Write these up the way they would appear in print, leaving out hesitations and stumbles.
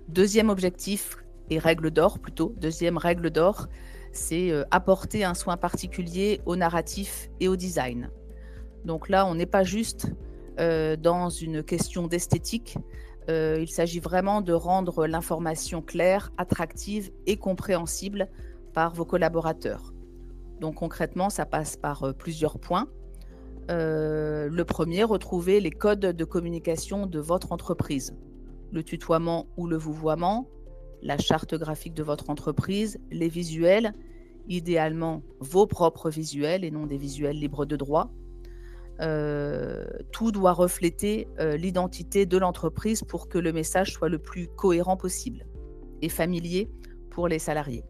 Deuxième objectif et règle d'or plutôt, deuxième règle d'or, c'est apporter un soin particulier au narratif et au design. Donc là, on n'est pas juste dans une question d'esthétique, il s'agit vraiment de rendre l'information claire, attractive et compréhensible par vos collaborateurs. Donc concrètement, ça passe par plusieurs points. Le premier, retrouver les codes de communication de votre entreprise. Le tutoiement ou le vouvoiement, la charte graphique de votre entreprise, les visuels, idéalement vos propres visuels et non des visuels libres de droit. Tout doit refléter l'identité de l'entreprise pour que le message soit le plus cohérent possible et familier pour les salariés.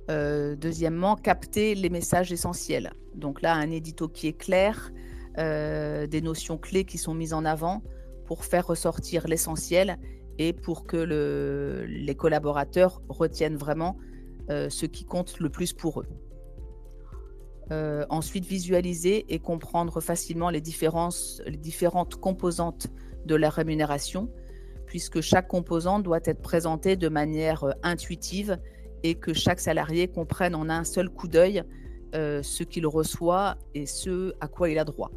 Deuxièmement, capter les messages essentiels. Donc là, un édito qui est clair, des notions clés qui sont mises en avant pour faire ressortir l'essentiel et pour que les collaborateurs retiennent vraiment ce qui compte le plus pour eux. Ensuite, visualiser et comprendre facilement les différentes composantes de la rémunération, puisque chaque composante doit être présentée de manière intuitive et que chaque salarié comprenne en un seul coup d'œil ce qu'il reçoit et ce à quoi il a droit.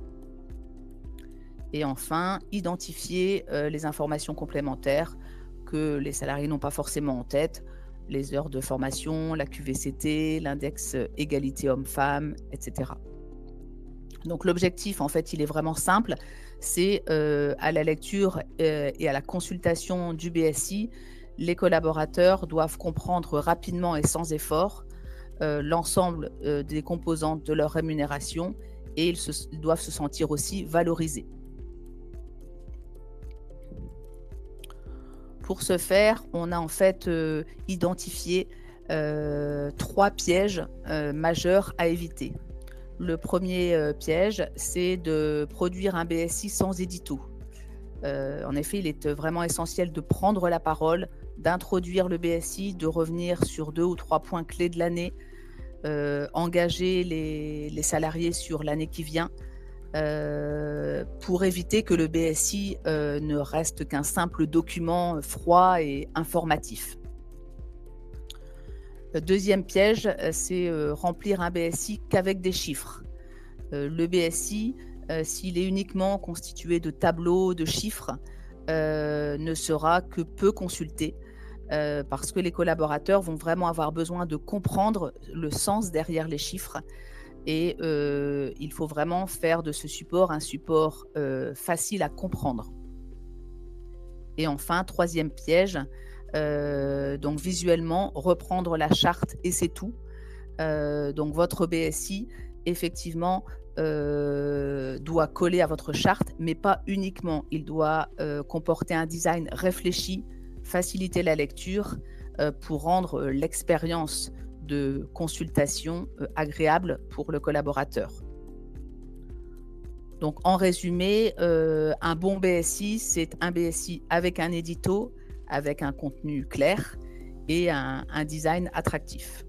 Et enfin, identifier les informations complémentaires que les salariés n'ont pas forcément en tête, les heures de formation, la QVCT, l'index égalité homme-femme, etc. Donc l'objectif, en fait, il est vraiment simple, c'est à la lecture et à la consultation du BSI, les collaborateurs doivent comprendre rapidement et sans effort l'ensemble des composantes de leur rémunération et ils doivent se sentir aussi valorisés. Pour ce faire, on a en fait identifié 3 pièges majeurs à éviter. Le premier piège, c'est de produire un BSI sans édito. En effet, il est vraiment essentiel de prendre la parole, d'introduire le BSI, de revenir sur 2 ou 3 points clés de l'année, engager les salariés sur l'année qui vient, pour éviter que le BSI ne reste qu'un simple document froid et informatif. Le deuxième piège, c'est remplir un BSI qu'avec des chiffres. Le BSI, s'il est uniquement constitué de tableaux, de chiffres, ne sera que peu consulté parce que les collaborateurs vont vraiment avoir besoin de comprendre le sens derrière les chiffres et il faut vraiment faire de ce support un support facile à comprendre. Et enfin, troisième piège, donc visuellement, reprendre la charte et c'est tout. Donc votre BSI, effectivement, doit coller à votre charte, mais pas uniquement. Il doit comporter un design réfléchi, faciliter la lecture pour rendre l'expérience de consultation agréable pour le collaborateur. Donc en résumé, un bon BSI, c'est un BSI avec un édito, avec un contenu clair et un design attractif.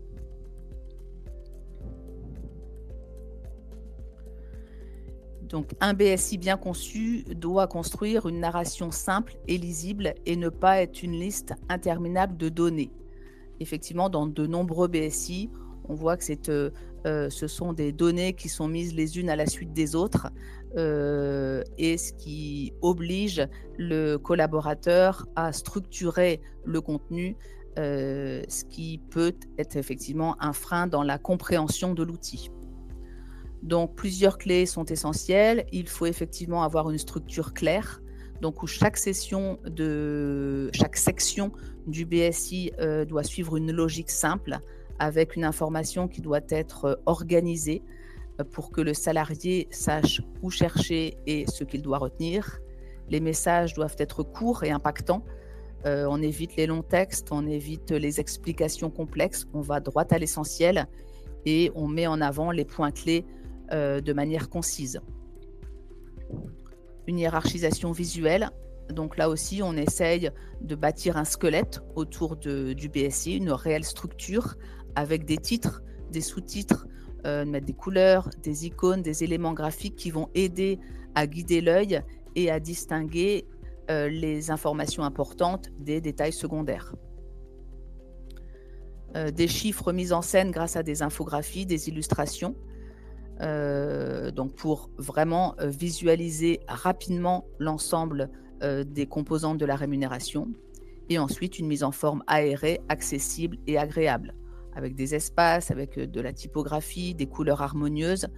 Donc un BSI bien conçu doit construire une narration simple et lisible et ne pas être une liste interminable de données. Effectivement, dans de nombreux BSI, on voit que ce sont des données qui sont mises les unes à la suite des autres et ce qui oblige le collaborateur à structurer le contenu, ce qui peut être effectivement un frein dans la compréhension de l'outil. Donc, plusieurs clés sont essentielles. Il faut effectivement avoir une structure claire, donc où chaque section du BSI doit suivre une logique simple avec une information qui doit être organisée pour que le salarié sache où chercher et ce qu'il doit retenir. Les messages doivent être courts et impactants. On évite les longs textes, on évite les explications complexes, on va droit à l'essentiel et on met en avant les points clés de manière concise. Une hiérarchisation visuelle. Donc là aussi, on essaye de bâtir un squelette autour du BSI, une réelle structure avec des titres, des sous-titres, mettre des couleurs, des icônes, des éléments graphiques qui vont aider à guider l'œil et à distinguer les informations importantes des détails secondaires. Des chiffres mis en scène grâce à des infographies, des illustrations, donc pour vraiment, visualiser rapidement l'ensemble, des composantes de la rémunération et ensuite une mise en forme aérée, accessible et agréable, avec des espaces, avec, de la typographie, des couleurs harmonieuses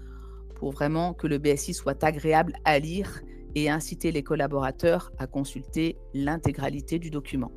pour vraiment que le BSI soit agréable à lire et inciter les collaborateurs à consulter l'intégralité du document.